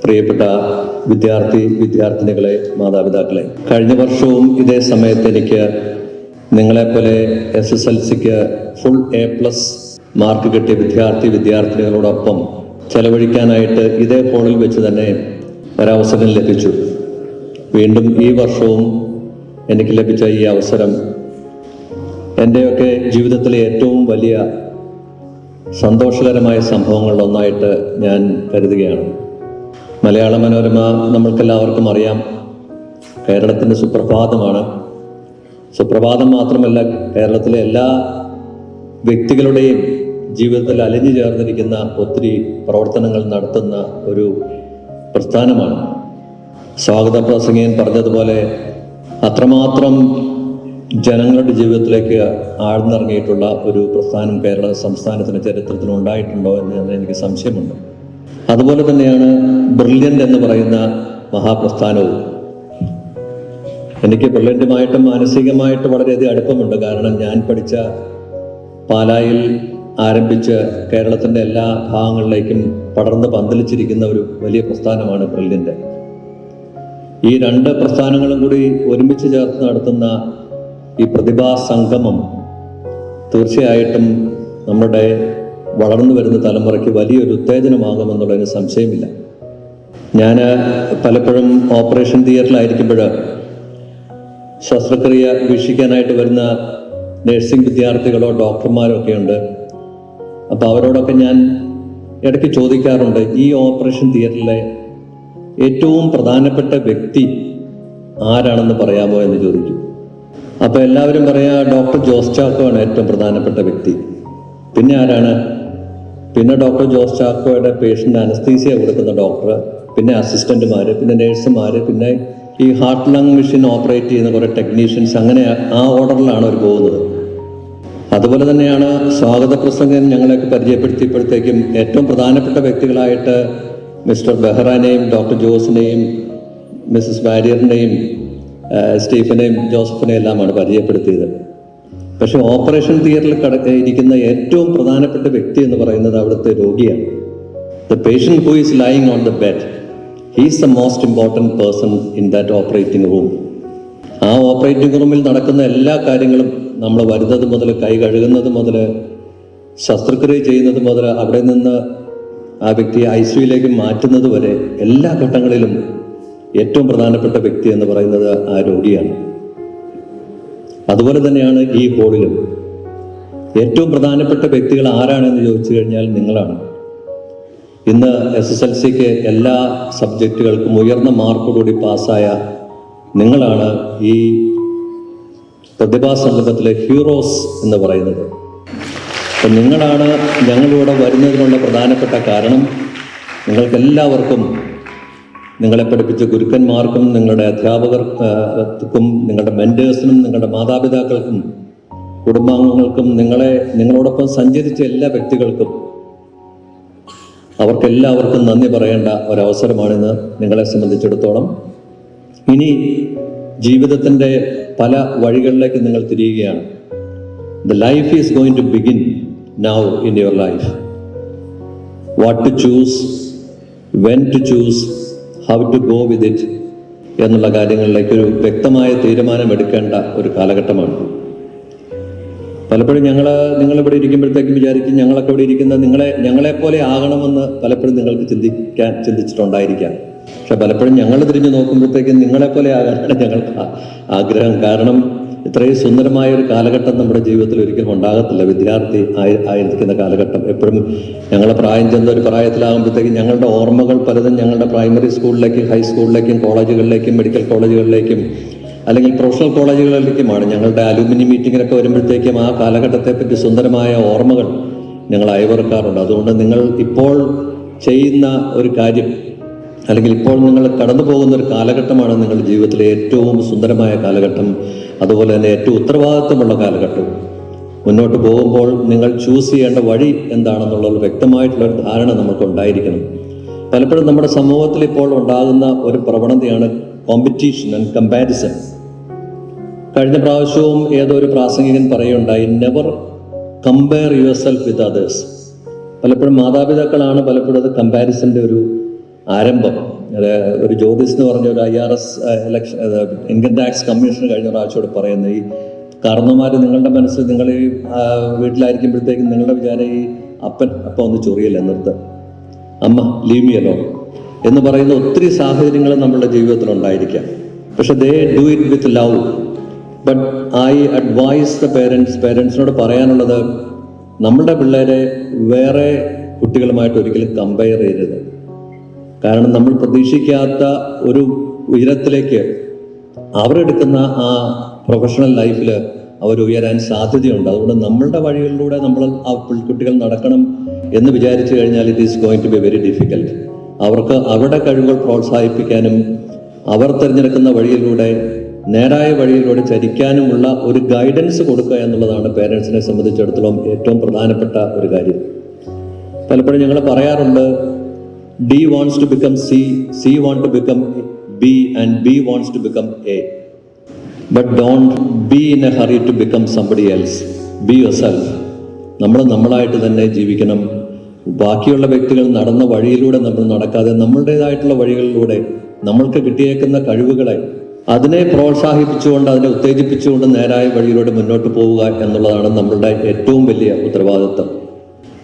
പ്രിയപ്പെട്ട വിദ്യാർത്ഥിനികളെ, മാതാപിതാക്കളെ, കഴിഞ്ഞ വർഷവും ഇതേ സമയത്ത് എനിക്ക് നിങ്ങളെപ്പോലെ SSLCക്ക് ഫുൾ A+ മാർക്ക് കിട്ടിയ വിദ്യാർത്ഥിനികളോടൊപ്പം ചെലവഴിക്കാനായിട്ട് ഇതേ ഹാളിൽ വെച്ച് തന്നെ ഒരവസരം ലഭിച്ചു. വീണ്ടും ഈ വർഷവും എനിക്ക് ലഭിച്ച ഈ അവസരം എൻ്റെയൊക്കെ ജീവിതത്തിലെ ഏറ്റവും വലിയ സന്തോഷകരമായ സംഭവങ്ങളിലൊന്നായിട്ട് ഞാൻ കരുതുകയാണ്. മലയാള മനോരമ നമ്മൾക്കെല്ലാവർക്കും അറിയാം, കേരളത്തിൻ്റെ സുപ്രഭാതമാണ്. സുപ്രഭാതം മാത്രമല്ല, കേരളത്തിലെ എല്ലാ വ്യക്തികളുടെയും ജീവിതത്തിൽ അലിഞ്ഞു ചേർന്നിരിക്കുന്ന ഒത്തിരി പ്രവർത്തനങ്ങൾ നടത്തുന്ന ഒരു പ്രസ്ഥാനമാണ്. സ്വാഗത പ്രസംഗികൻ പറഞ്ഞതുപോലെ അത്രമാത്രം ജനങ്ങളുടെ ജീവിതത്തിലേക്ക് ആഴ്ന്നിറങ്ങിയിട്ടുള്ള ഒരു പ്രസ്ഥാനം കേരള സംസ്ഥാനത്തിൻ്റെ ചരിത്രത്തിൽ ഉണ്ടായിട്ടുണ്ടോ എന്ന് എനിക്ക് സംശയമുണ്ട്. അതുപോലെ തന്നെയാണ് ബ്രില്യൻ്റ് എന്ന് പറയുന്ന മഹാപ്രസ്ഥാനവും. എനിക്ക് ബ്രില്യൻ്റുമായിട്ടും മാനസികമായിട്ട് വളരെയധികം അടുപ്പമുണ്ട്. കാരണം ഞാൻ പഠിച്ച പാലായിൽ ആരംഭിച്ച് കേരളത്തിൻ്റെ എല്ലാ ഭാഗങ്ങളിലേക്കും പടർന്ന് പന്തലിച്ചിരിക്കുന്ന ഒരു വലിയ പ്രസ്ഥാനമാണ് ബ്രില്യൻ്റ്. ഈ രണ്ട് പ്രസ്ഥാനങ്ങളും കൂടി ഒരുമിച്ച് ചേർത്ത് നടത്തുന്ന ഈ പ്രതിഭാ സംഗമം തീർച്ചയായിട്ടും നമ്മുടെ വളർന്നു വരുന്ന തലമുറയ്ക്ക് വലിയൊരു ഉത്തേജനമാകുമെന്നുള്ളതിന് സംശയമില്ല. ഞാൻ പലപ്പോഴും ഓപ്പറേഷൻ തിയേറ്ററിലായിരിക്കുമ്പോൾ ശസ്ത്രക്രിയ വീക്ഷിക്കാനായിട്ട് വരുന്ന നഴ്സിംഗ് വിദ്യാർത്ഥികളോ ഡോക്ടർമാരോ ഒക്കെ ഉണ്ട്. അപ്പോൾ അവരോടൊക്കെ ഞാൻ ഇടയ്ക്ക് ചോദിക്കാറുണ്ട്, ഈ ഓപ്പറേഷൻ തിയേറ്ററിലെ ഏറ്റവും പ്രധാനപ്പെട്ട വ്യക്തി ആരാണെന്ന് പറയാമോ എന്ന് ചോദിക്കും. അപ്പോൾ എല്ലാവരും പറയാ ഡോക്ടർ ജോസ് ചാക്കോ ആണ് ഏറ്റവും പ്രധാനപ്പെട്ട വ്യക്തി. പിന്നെ ആരാണ്? പിന്നെ ഡോക്ടർ ജോസ് ചാക്കോയുടെ പേഷ്യൻ്റ് അനസ്തീസിയ കൊടുക്കുന്ന ഡോക്ടർ, പിന്നെ അസിസ്റ്റന്റുമാർ, പിന്നെ നേഴ്സുമാർ, പിന്നെ ഈ ഹാർട്ട് ലങ് മെഷീൻ ഓപ്പറേറ്റ് ചെയ്യുന്ന കുറേ ടെക്നീഷ്യൻസ്, അങ്ങനെ ആ ഓർഡറിലാണ് അവർ പോകുന്നത്. അതുപോലെ തന്നെയാണ് സ്വാഗത പ്രസംഗം ഞങ്ങളെയൊക്കെ പരിചയപ്പെടുത്തിയപ്പോഴത്തേക്കും ഏറ്റവും പ്രധാനപ്പെട്ട വ്യക്തികളായിട്ട് മിസ്റ്റർ ബെഹ്റാനെയും ഡോക്ടർ ജോസിനെയും മിസ്സസ് വാര്യറിനെയും സ്റ്റീഫനെയും ജോസഫിനെയും എല്ലാമാണ് പരിചയപ്പെടുത്തിയത്. പക്ഷെ ഓപ്പറേഷൻ തിയേറ്ററിൽ ഇരിക്കുന്ന ഏറ്റവും പ്രധാനപ്പെട്ട വ്യക്തി എന്ന് പറയുന്നത് അവിടുത്തെ രോഗിയാണ്. The patient who is lying on the bed, he is the most important person in that operating room. ആ ഓപ്പറേറ്റിംഗ് റൂമിൽ നടക്കുന്ന എല്ലാ കാര്യങ്ങളും, നമ്മൾ വരുന്നത് മുതൽ, കൈ കഴുകുന്നത് മുതൽ, ശസ്ത്രക്രിയ ചെയ്യുന്നത് മുതൽ, അവിടെ നിന്ന് ആ വ്യക്തിയെ ICUയിലേക്ക് മാറ്റുന്നത് വരെ എല്ലാ ഘട്ടങ്ങളിലും ഏറ്റവും പ്രധാനപ്പെട്ട വ്യക്തി എന്ന് പറയുന്നത് ആ രോഗിയാണ്. അതുപോലെ തന്നെയാണ് ഈ ഹോളിലും ഏറ്റവും പ്രധാനപ്പെട്ട വ്യക്തികൾ ആരാണെന്ന് ചോദിച്ചു കഴിഞ്ഞാൽ നിങ്ങളാണ്. ഇന്ന് SSLCക്ക് എല്ലാ സബ്ജക്റ്റുകൾക്കും ഉയർന്ന മാർക്കോടുകൂടി പാസ്സായ നിങ്ങളാണ് ഈ പ്രതിഭാ സംഗമത്തിലെ ഹീറോസ് എന്ന് പറയുന്നത്. അപ്പം നിങ്ങളാണ് ഞങ്ങളിവിടെ വരുന്നതിനുള്ള പ്രധാനപ്പെട്ട കാരണം. നിങ്ങൾക്കെല്ലാവർക്കും, നിങ്ങളെ പഠിപ്പിച്ച ഗുരുക്കന്മാർക്കും, നിങ്ങളുടെ അധ്യാപകർക്കും, നിങ്ങളുടെ മെൻറ്റേഴ്സിനും, നിങ്ങളുടെ മാതാപിതാക്കൾക്കും, കുടുംബാംഗങ്ങൾക്കും, നിങ്ങളോടൊപ്പം സഞ്ചരിച്ച എല്ലാ വ്യക്തികൾക്കും, അവർക്കെല്ലാവർക്കും നന്ദി പറയേണ്ട ഒരവസരമാണിന്ന് നിങ്ങളെ സംബന്ധിച്ചിടത്തോളം. ഇനി ജീവിതത്തിൻ്റെ പല വഴികളിലേക്ക് നിങ്ങൾ തിരിയുകയാണ്. The life is going to begin now in your life. What to choose, when to choose, how to go with it എന്നുള്ള കാര്യങ്ങളിലേക്ക് ഒരു വ്യക്തമായ തീരുമാനമെടുക്കേണ്ട ഒരു കാലഘട്ടമാണ്. പലപ്പോഴും നിങ്ങളിവിടെ ഇരിക്കുമ്പോഴത്തേക്കും വിചാരിക്കും, ഞങ്ങളൊക്കെ ഇവിടെ ഇരിക്കുന്ന ഞങ്ങളെപ്പോലെ ആകണമെന്ന് പലപ്പോഴും നിങ്ങൾക്ക് ചിന്തിച്ചിട്ടുണ്ടായിരിക്കാം. പക്ഷെ പലപ്പോഴും ഞങ്ങൾ തിരിഞ്ഞു നോക്കുമ്പോഴത്തേക്കും നിങ്ങളെപ്പോലെ ആകാനാണ് ഞങ്ങൾക്ക് ആഗ്രഹം. കാരണം ഇത്രയും സുന്ദരമായ ഒരു കാലഘട്ടം നമ്മുടെ ജീവിതത്തിൽ ഒരിക്കലും ഉണ്ടാകത്തില്ല. വിദ്യാർത്ഥി ആയിരിക്കുന്ന കാലഘട്ടം എപ്പോഴും ഞങ്ങളെ പ്രായം ചെന്ന ഒരു പ്രായത്തിലാകുമ്പോഴത്തേക്കും ഞങ്ങളുടെ ഓർമ്മകൾ പലതും ഞങ്ങളുടെ പ്രൈമറി സ്കൂളിലേക്കും ഹൈസ്കൂളിലേക്കും കോളേജുകളിലേക്കും മെഡിക്കൽ കോളേജുകളിലേക്കും അല്ലെങ്കിൽ പ്രൊഫഷണൽ കോളേജുകളിലേക്കുമാണ്. ഞങ്ങളുടെ അലൂമിനി മീറ്റിങ്ങിനൊക്കെ വരുമ്പോഴത്തേക്കും ആ കാലഘട്ടത്തെപ്പറ്റി സുന്ദരമായ ഓർമ്മകൾ ഞങ്ങൾ അയവിറക്കാറുണ്ട്. അതുകൊണ്ട് നിങ്ങൾ ഇപ്പോൾ ചെയ്യുന്ന ഒരു കാര്യം, അല്ലെങ്കിൽ ഇപ്പോൾ നിങ്ങൾ കടന്നു പോകുന്ന ഒരു കാലഘട്ടമാണ് നിങ്ങളുടെ ജീവിതത്തിലെ ഏറ്റവും സുന്ദരമായ കാലഘട്ടം. അതുപോലെ തന്നെ ഏറ്റവും ഉത്തരവാദിത്വമുള്ള കാലഘട്ടവും. മുന്നോട്ട് പോകുമ്പോൾ നിങ്ങൾ ചൂസ് ചെയ്യേണ്ട വഴി എന്താണെന്നുള്ളത് വ്യക്തമായിട്ടുള്ളൊരു ധാരണ നമുക്ക് ഉണ്ടായിരിക്കണം. പലപ്പോഴും നമ്മുടെ സമൂഹത്തിൽ ഇപ്പോൾ ഉണ്ടാകുന്ന ഒരു പ്രവണതയാണ് കോമ്പറ്റീഷൻ ആൻഡ് കമ്പാരിസൺ. കഴിഞ്ഞ പ്രാവശ്യവും ഏതോ ഒരു പ്രാസംഗികൻ പറയുണ്ടായി, never compare yourself with others. പലപ്പോഴും മാതാപിതാക്കളാണ് പലപ്പോഴും അത് കമ്പാരിസൻ്റെ ഒരു ആരംഭം. ഒരു ജ്യോതിസ് എന്ന് പറഞ്ഞ ഒരു IRS election income tax commission കഴിഞ്ഞ പ്രാവശ്യമോട് പറയുന്നത്, ഈ കാരണന്മാർ നിങ്ങളുടെ മനസ്സിൽ നിങ്ങൾ ഈ വീട്ടിലായിരിക്കുമ്പോഴത്തേക്കും നിങ്ങളുടെ വിചാരം ഈ അപ്പം ഒന്ന് ചൊറിയല്ലേ നിർത്ത്, അമ്മ ലീവ് മീ അലോൺ എന്ന് പറയുന്ന ഒത്തിരി സാഹചര്യങ്ങൾ നമ്മുടെ ജീവിതത്തിൽ ഉണ്ടായിരിക്കാം. പക്ഷെ they do it with love. But I advise the പേരൻസിനോട് പറയാനുള്ളത്, നമ്മളുടെ പിള്ളേരെ വേറെ കുട്ടികളുമായിട്ട് ഒരിക്കലും കമ്പയർ ചെയ്യരുത്. കാരണം നമ്മൾ പ്രതീക്ഷിക്കാത്ത ഒരു ഉയരത്തിലേക്ക് അവരെടുക്കുന്ന ആ പ്രൊഫഷണൽ ലൈഫിൽ അവർ ഉയരാൻ സാധ്യതയുണ്ട്. അതുകൊണ്ട് നമ്മളുടെ വഴികളിലൂടെ നമ്മൾ ആ കുട്ടികൾ നടക്കണം എന്ന് വിചാരിച്ചു കഴിഞ്ഞാൽ it is going to be very difficult. അവർക്ക് അവരുടെ കഴിവുകൾ പ്രോത്സാഹിപ്പിക്കാനും അവർ തിരഞ്ഞെടുക്കുന്ന വഴിയിലൂടെ നേരായ വഴിയിലൂടെ ചരിക്കാനുമുള്ള ഒരു ഗൈഡൻസ് കൊടുക്കുക എന്നുള്ളതാണ് പേരൻസിനെ സംബന്ധിച്ചിടത്തോളം ഏറ്റവും പ്രധാനപ്പെട്ട ഒരു കാര്യം. പലപ്പോഴും ഞങ്ങൾ പറയാറുണ്ട്, D wants to become C, C wants to become B, and B wants to become A. But don't be in a hurry to become somebody else. Be yourself. നമ്മൾ നമ്മളായിട്ട് തന്നെ ജീവിക്കണം. ബാക്കിയുള്ള വ്യക്തികൾ നടന്ന വഴിയിലൂടെ നമ്മൾ നടക്കാതെ നമ്മളുടേതായിട്ടുള്ള വഴികളിലൂടെ നമ്മൾക്ക് കിട്ടിയേക്കുന്ന കഴിവുകളെ അതിനെ പ്രോത്സാഹിപ്പിച്ചുകൊണ്ട് അതിനെ ഉത്തേജിപ്പിച്ചുകൊണ്ട് നേരായ വഴിയിലൂടെ മുന്നോട്ട് പോവുക എന്നുള്ളതാണ് നമ്മളുടെ ഏറ്റവും വലിയ ഉത്തരവാദിത്വം.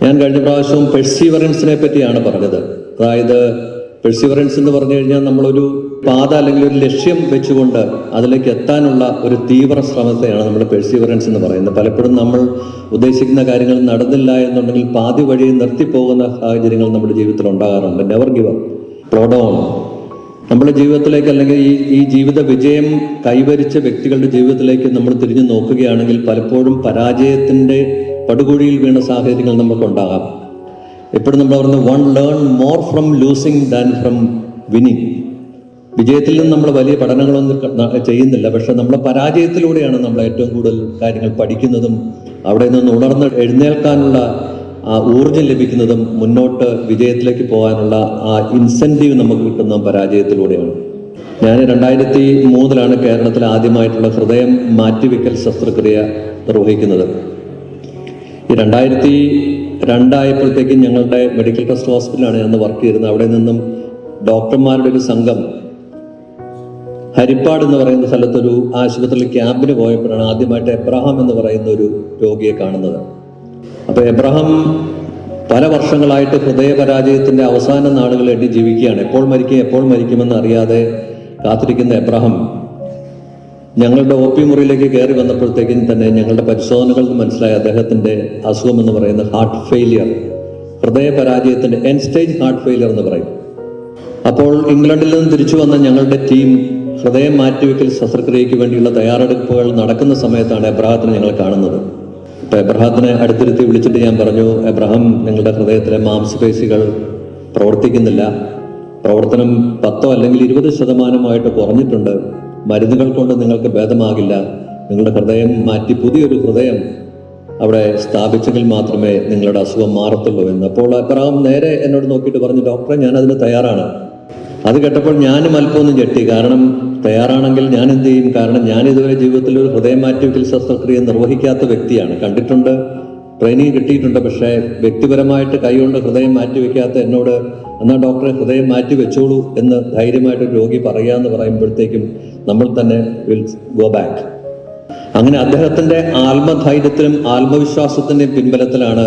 ഞാൻ കഴിഞ്ഞ പ്രാവശ്യവും പെർസീവറൻസിനെ പറ്റിയാണ് പറഞ്ഞത്. അതായത് പെർസീവറൻസ് എന്ന് പറഞ്ഞു കഴിഞ്ഞാൽ നമ്മളൊരു പാത അല്ലെങ്കിൽ ഒരു ലക്ഷ്യം വെച്ചുകൊണ്ട് അതിലേക്ക് എത്താനുള്ള ഒരു തീവ്ര ശ്രമത്തെയാണ് നമ്മൾ പെർസീവറൻസ് എന്ന് പറയുന്നത്. പലപ്പോഴും നമ്മൾ ഉദ്ദേശിക്കുന്ന കാര്യങ്ങൾ നടന്നില്ല എന്നുണ്ടെങ്കിൽ പാതി വഴി നിർത്തിപ്പോകുന്ന സാഹചര്യങ്ങൾ നമ്മുടെ ജീവിതത്തിൽ ഉണ്ടാകാറുണ്ട്. Never give up, plough down. നമ്മുടെ ജീവിതത്തിലേക്ക് അല്ലെങ്കിൽ ഈ ജീവിത വിജയം കൈവരിച്ച വ്യക്തികളുടെ ജീവിതത്തിലേക്ക് നമ്മൾ തിരിഞ്ഞു നോക്കുകയാണെങ്കിൽ പലപ്പോഴും പരാജയത്തിൻ്റെ പടുകുഴിയിൽ വീണ സാഹചര്യങ്ങൾ നമുക്കുണ്ടാകാം. എപ്പോഴും നമ്മൾ പറയുന്നത് one learn more from losing than from winning. വിജയത്തിൽ നിന്ന് നമ്മൾ വലിയ പഠനങ്ങളൊന്നും ചെയ്യുന്നില്ല, പക്ഷെ നമ്മളെ പരാജയത്തിലൂടെയാണ് നമ്മൾ ഏറ്റവും കൂടുതൽ കാര്യങ്ങൾ പഠിക്കുന്നതും അവിടെ നിന്ന് ഉണർന്ന് എഴുന്നേൽക്കാനുള്ള ആ ഊർജം ലഭിക്കുന്നതും മുന്നോട്ട് വിജയത്തിലേക്ക് പോകാനുള്ള ആ ഇൻസെൻറ്റീവ് നമുക്ക് കിട്ടുന്ന പരാജയത്തിലൂടെയാണ്. ഞാൻ 2003 കേരളത്തിൽ ആദ്യമായിട്ടുള്ള ഹൃദയം മാറ്റിവെക്കൽ ശസ്ത്രക്രിയ നിർവഹിക്കുന്നത്. ഈ 2002 ഞങ്ങളുടെ മെഡിക്കൽ ട്രസ്റ്റ് ഹോസ്പിറ്റലാണ് ഞാൻ വർക്ക് ചെയ്തിരുന്നത്. അവിടെ നിന്നും ഡോക്ടർമാരുടെ ഒരു സംഘം ഹരിപ്പാട് എന്ന് പറയുന്ന സ്ഥലത്തൊരു ആശുപത്രിയിൽ ക്യാമ്പിന് പോയപ്പോഴാണ് ആദ്യമായിട്ട് എബ്രഹാം എന്ന് പറയുന്ന ഒരു രോഗിയെ കാണുന്നത്. അപ്പോൾ എബ്രഹാം പല വർഷങ്ങളായിട്ട് ഹൃദയപരാജയത്തിന്റെ അവസാന നാളുകൾ എണ്ണി ജീവിക്കുകയാണ്. എപ്പോൾ മരിക്കുമെന്ന് അറിയാതെ കാത്തിരിക്കുന്ന എബ്രഹാം ഞങ്ങളുടെ OP മുറിയിലേക്ക് കയറി വന്നപ്പോഴത്തേക്കും തന്നെ ഞങ്ങളുടെ പരിശോധനകളിൽ മനസ്സിലായ അദ്ദേഹത്തിന്റെ അസുഖം എന്ന് പറയുന്ന ഹാർട്ട് ഫെയിലിയർ, ഹൃദയപരാജയത്തിന്റെ എൻഡ് സ്റ്റേജ് ഹാർട്ട് ഫെയിലിയർ എന്ന് പറയും. അപ്പോൾ ഇംഗ്ലണ്ടിൽ നിന്ന് തിരിച്ചു വന്ന ഞങ്ങളുടെ ടീം ഹൃദയം മാറ്റിവെക്കൽ ശസ്ത്രക്രിയയ്ക്ക് വേണ്ടിയുള്ള തയ്യാറെടുപ്പുകൾ നടക്കുന്ന സമയത്താണ് എബ്രഹാത്തിനെ ഞങ്ങൾ കാണുന്നത്. അപ്പോൾ എബ്രഹാത്തിനെ അടുത്തിരുത്തി വിളിച്ചിട്ട് ഞാൻ പറഞ്ഞു, എബ്രഹാം, നിങ്ങളുടെ ഹൃദയത്തിലെ മാംസപേശികൾ പ്രവർത്തിക്കുന്നില്ല, പ്രവർത്തനം 10 അല്ലെങ്കിൽ 20% കുറഞ്ഞിട്ടുണ്ട്, മരുന്നുകൾ കൊണ്ട് നിങ്ങൾക്ക് ഭേദമാകില്ല, നിങ്ങളുടെ ഹൃദയം മാറ്റി പുതിയൊരു ഹൃദയം അവിടെ സ്ഥാപിച്ചെങ്കിൽ മാത്രമേ നിങ്ങളുടെ അസുഖം മാറത്തുള്ളൂ എന്ന്. അപ്പോൾ എബ്രഹാം നേരെ എന്നോട് നോക്കിയിട്ട് പറഞ്ഞു, ഡോക്ടറെ, ഞാൻ അതിന് തയ്യാറാണ്. അത് കേട്ടപ്പോൾ ഞാനും അല്പമൊന്നും ഞെട്ടി. കാരണം തയ്യാറാണെങ്കിൽ ഞാൻ എന്ത് ചെയ്യും? കാരണം ഞാൻ ഇതുവരെ ജീവിതത്തിൽ ഒരു ഹൃദയം മാറ്റിവെക്കൽ ശസ്ത്രക്രിയ നിർവഹിക്കാത്ത വ്യക്തിയാണ്. കണ്ടിട്ടുണ്ട്, ട്രെയിനിങ് കിട്ടിയിട്ടുണ്ട്, പക്ഷേ വ്യക്തിപരമായിട്ട് കൈകൊണ്ട് ഹൃദയം മാറ്റിവെക്കാത്ത എന്നോട് എന്നാൽ ഡോക്ടറെ ഹൃദയം മാറ്റി വെച്ചോളൂ എന്ന് ധൈര്യമായിട്ട് രോഗി പറയാമെന്ന് പറയുമ്പോഴത്തേക്കും നമ്മൾ തന്നെ വിൽ ഗോ ബാക്ക്. അങ്ങനെ അദ്ദേഹത്തിന്റെ ആത്മധൈര്യത്തിലും ആത്മവിശ്വാസത്തിന്റെയും പിൻബലത്തിലാണ്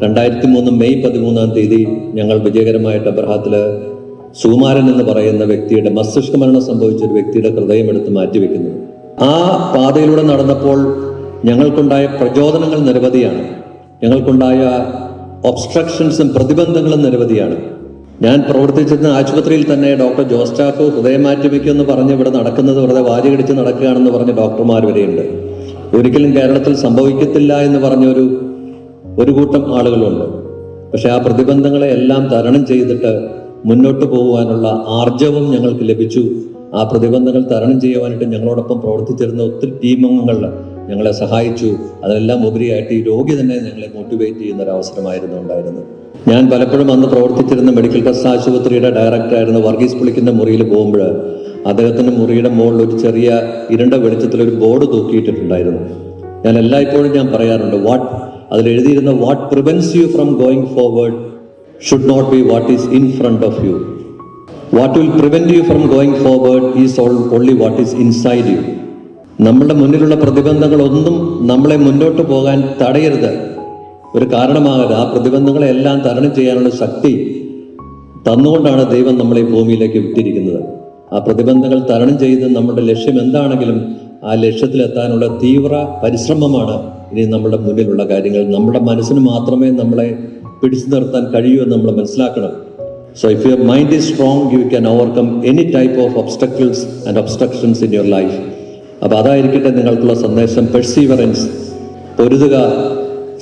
2003 മെയ് 13 ഞങ്ങൾ വിജയകരമായിട്ട് എബ്രഹാത്തില് സുകുമാരൻ എന്ന് പറയുന്ന വ്യക്തിയുടെ മസ്തിഷ്ക മരണം സംഭവിച്ച ഒരു വ്യക്തിയുടെ ഹൃദയം എടുത്ത് മാറ്റിവെക്കുന്നത്. ആ പാതയിലൂടെ നടന്നപ്പോൾ ഞങ്ങൾക്കുണ്ടായ പ്രചോദനങ്ങൾ നിരവധിയാണ്. ഞങ്ങൾക്കുണ്ടായ ഒബ്സ്ട്രക്ഷൻസും പ്രതിബന്ധങ്ങളും നിരവധിയാണ്. ഞാൻ പ്രവർത്തിച്ചിരുന്ന ആശുപത്രിയിൽ തന്നെ ഡോക്ടർ ജോസ് ചാക്കോ ഹൃദയം മാറ്റിവെക്കുമെന്ന് പറഞ്ഞ് ഇവിടെ നടക്കുന്നത് വെറുതെ വാരികടിച്ച് നടക്കുകയാണെന്ന് പറഞ്ഞ ഡോക്ടർമാർ വരെയുണ്ട്. ഒരിക്കലും കേരളത്തിൽ സംഭവിക്കത്തില്ല എന്ന് പറഞ്ഞ ഒരു കൂട്ടം ആളുകളുണ്ട്. പക്ഷെ ആ പ്രതിബന്ധങ്ങളെ എല്ലാം തരണം ചെയ്തിട്ട് മുന്നോട്ട് പോകുവാനുള്ള ആർജവം ഞങ്ങൾക്ക് ലഭിച്ചു. ആ പ്രതിബന്ധങ്ങൾ തരണം ചെയ്യുവാനായിട്ട് ഞങ്ങളോടൊപ്പം പ്രവർത്തിച്ചിരുന്ന ഒത്തിരി ടീം അംഗങ്ങൾ ഞങ്ങളെ സഹായിച്ചു. അതെല്ലാം ഉപരിയായിട്ട് ഈ രോഗി തന്നെ ഞങ്ങളെ മോട്ടിവേറ്റ് ചെയ്യുന്ന ഒരു അവസരമായിരുന്നു ഉണ്ടായിരുന്നത്. ഞാൻ പലപ്പോഴും അന്ന് പ്രവർത്തിച്ചിരുന്ന മെഡിക്കൽ ട്രസ്റ്റ് ആശുപത്രിയുടെ ഡയറക്ടറായിരുന്ന വർഗീസ് പുളിക്കിന്റെ മുറിയിൽ പോകുമ്പോൾ അദ്ദേഹത്തിന്റെ മുറിയുടെ മുകളിൽ ഒരു ചെറിയ ഇരുണ്ട വെളിച്ചത്തിൽ ഒരു ബോർഡ് തൂക്കിയിട്ടിട്ടുണ്ടായിരുന്നു. ഞാൻ എല്ലായ്പ്പോഴും പറയാറുണ്ട്, അതിൽ എഴുതിയിരുന്ന what prevents you from going forward should not be what is in front of you. What will prevent you from going forward is only what is inside you. നമ്മളുടെ മുന്നിലുള്ള പ്രതിബന്ധങ്ങളൊന്നും നമ്മളെ മുന്നോട്ട് പോകാൻ തടയരുത്, ഒരു കാരണമാകരുത്. ആ പ്രതിബന്ധങ്ങളെല്ലാം തരണം ചെയ്യാനുള്ള ശക്തി തന്നുകൊണ്ടാണ് ദൈവം നമ്മളെ ഭൂമിയിലേക്ക് വിട്ടിരിക്കുന്നത്. ആ പ്രതിബന്ധങ്ങൾ തരണം ചെയ്ത് നമ്മുടെ ലക്ഷ്യം എന്താണെങ്കിലും ആ ലക്ഷ്യത്തിലെത്താനുള്ള തീവ്ര പരിശ്രമമാണ് ഇനി നമ്മുടെ മുന്നിലുള്ള കാര്യങ്ങൾ. നമ്മുടെ മനസ്സിന് മാത്രമേ നമ്മളെ പിടിച്ചു നിർത്താൻ കഴിയൂ എന്ന് നമ്മൾ മനസ്സിലാക്കണം. So if your mind is strong, you can overcome any type of obstacles and obstructions in your life. അപ്പോൾ അതായിരിക്കട്ടെ നിങ്ങൾക്കുള്ള സന്ദേശം. പെർസീവറൻസ്, പൊരുതുക,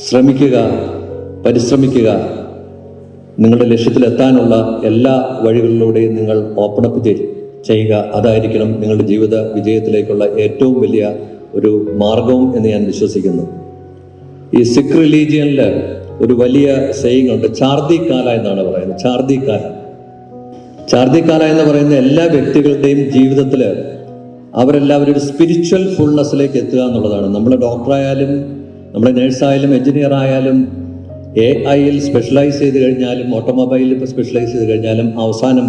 ശ്രമിക്കുക, പരിശ്രമിക്കുക. നിങ്ങളുടെ ലക്ഷ്യത്തിലെത്താനുള്ള എല്ലാ വഴികളിലൂടെയും നിങ്ങൾ ഓപ്പൺ അപ്പ് ചെയ്യുക. അതായിരിക്കണം നിങ്ങളുടെ ജീവിത വിജയത്തിലേക്കുള്ള ഏറ്റവും വലിയ ഒരു മാർഗവും എന്ന് ഞാൻ വിശ്വസിക്കുന്നു. ഈ സിഖ് റിലീജിയനിൽ ഒരു വലിയ സെയിങ് ഉണ്ട്, ചാർദിക്കാല എന്നാണ് പറയുന്നത്. ചാർദിക്കാല എന്ന് പറയുന്ന എല്ലാ വ്യക്തികളുടെയും ജീവിതത്തിൽ അവരെല്ലാവരും ഒരു സ്പിരിച്വൽ ഫുൾനെസ്സിലേക്ക് എത്തുക എന്നുള്ളതാണ്. നമ്മൾ ഡോക്ടറായാലും നമ്മുടെ നേഴ്സായാലും എഞ്ചിനീയർ ആയാലും AI-യിൽ സ്പെഷ്യലൈസ് ചെയ്ത് കഴിഞ്ഞാലും ഓട്ടോമൊബൈലിൽ ഇപ്പോൾ സ്പെഷ്യലൈസ് ചെയ്ത് കഴിഞ്ഞാലും അവസാനം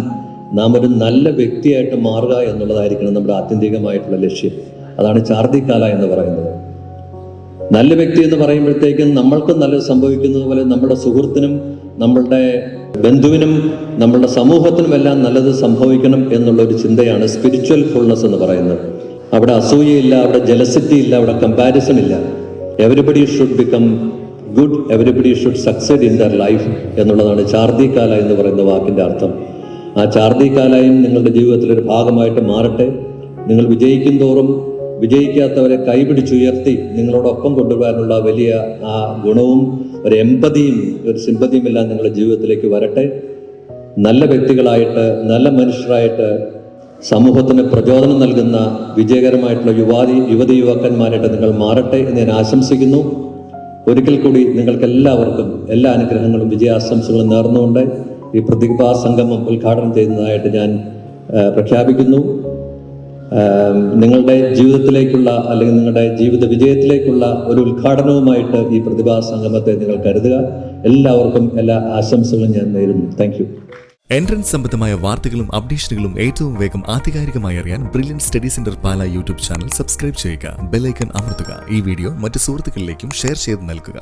നാം ഒരു നല്ല വ്യക്തിയായിട്ട് മാറുക എന്നുള്ളതായിരിക്കണം നമ്മുടെ ആത്യന്തികമായിട്ടുള്ള ലക്ഷ്യം. അതാണ് ചാർദിക്കാല എന്ന് പറയുന്നത്. നല്ല വ്യക്തി എന്ന് പറയുമ്പോഴത്തേക്കും നമ്മൾക്കും നല്ലത് സംഭവിക്കുന്നത് പോലെ നമ്മുടെ സുഹൃത്തിനും നമ്മളുടെ ബന്ധുവിനും നമ്മളുടെ സമൂഹത്തിനും എല്ലാം നല്ലത് സംഭവിക്കണം എന്നുള്ള ഒരു ചിന്തയാണ് സ്പിരിച്വൽ ഫുൾനെസ് എന്ന് പറയുന്നത്. അവിടെ അസൂയയില്ല, അവിടെ ജലസിറ്റി ഇല്ല, അവിടെ കമ്പാരിസൺ ഇല്ല. Everybody should become good, everybody should succeed in their life എന്നുള്ളതാണ് ചാർദിക്കാല എന്ന് പറയുന്ന വാക്കിൻ്റെ അർത്ഥം. ആ ചാർദിക്കാലയും നിങ്ങളുടെ ജീവിതത്തിലൊരു ഭാഗമായിട്ട് മാറട്ടെ. നിങ്ങൾ വിജയിക്കും തോറും വിജയിക്കാത്തവരെ കൈപിടിച്ചുയർത്തി നിങ്ങളോടൊപ്പം കൊണ്ടുവരാനുള്ള വലിയ ആ ഗുണവും ഒരു എമ്പതിയും ഒരു സിമ്പതിയും എല്ലാം നിങ്ങളുടെ ജീവിതത്തിലേക്ക് വരട്ടെ. നല്ല വ്യക്തികളായിട്ട്, നല്ല മനുഷ്യരായിട്ട്, സമൂഹത്തിന് പ്രചോദനം നൽകുന്ന വിജയകരമായിട്ടുള്ള യുവതി യുവാക്കന്മാരായിട്ട് നിങ്ങൾ മാറട്ടെ എന്ന് ഞാൻ ആശംസിക്കുന്നു. ഒരിക്കൽ കൂടി നിങ്ങൾക്ക് എല്ലാവർക്കും എല്ലാ അനുഗ്രഹങ്ങളും വിജയാശംസകളും നേർന്നുകൊണ്ട് ഈ പ്രതിഭാ സംഗമം ഉദ്ഘാടനം ചെയ്യുന്നതായിട്ട് ഞാൻ പ്രഖ്യാപിക്കുന്നു. നിങ്ങളുടെ ജീവിതത്തിലേക്കുള്ള അല്ലെങ്കിൽ നിങ്ങളുടെ ജീവിത വിജയത്തിലേക്കുള്ള ഒരു ഉദ്ഘാടനവുമായിട്ട് ഈ പ്രതിഭാ സംഗമത്തെ നിങ്ങൾ കരുതുക. എല്ലാവർക്കും എല്ലാ ആശംസകളും ഞാൻ നേരുന്നു. Thank you. എൻട്രൻസ് സംബന്ധമായ വാർത്തകളും അപ്ഡേഷനുകളും ഏറ്റവും വേഗം ആധികാരികമായി അറിയാൻ ബ്രില്യൻറ്റ് സ്റ്റഡി സെന്റർ പാല യൂട്യൂബ് ചാനൽ സബ്സ്ക്രൈബ് ചെയ്യുക. ബെൽ ഐക്കൺ അമർത്തുക. ഈ വീഡിയോ മറ്റ് സുഹൃത്തുക്കളിലേക്കും ഷെയർ ചെയ്ത് നൽകുക.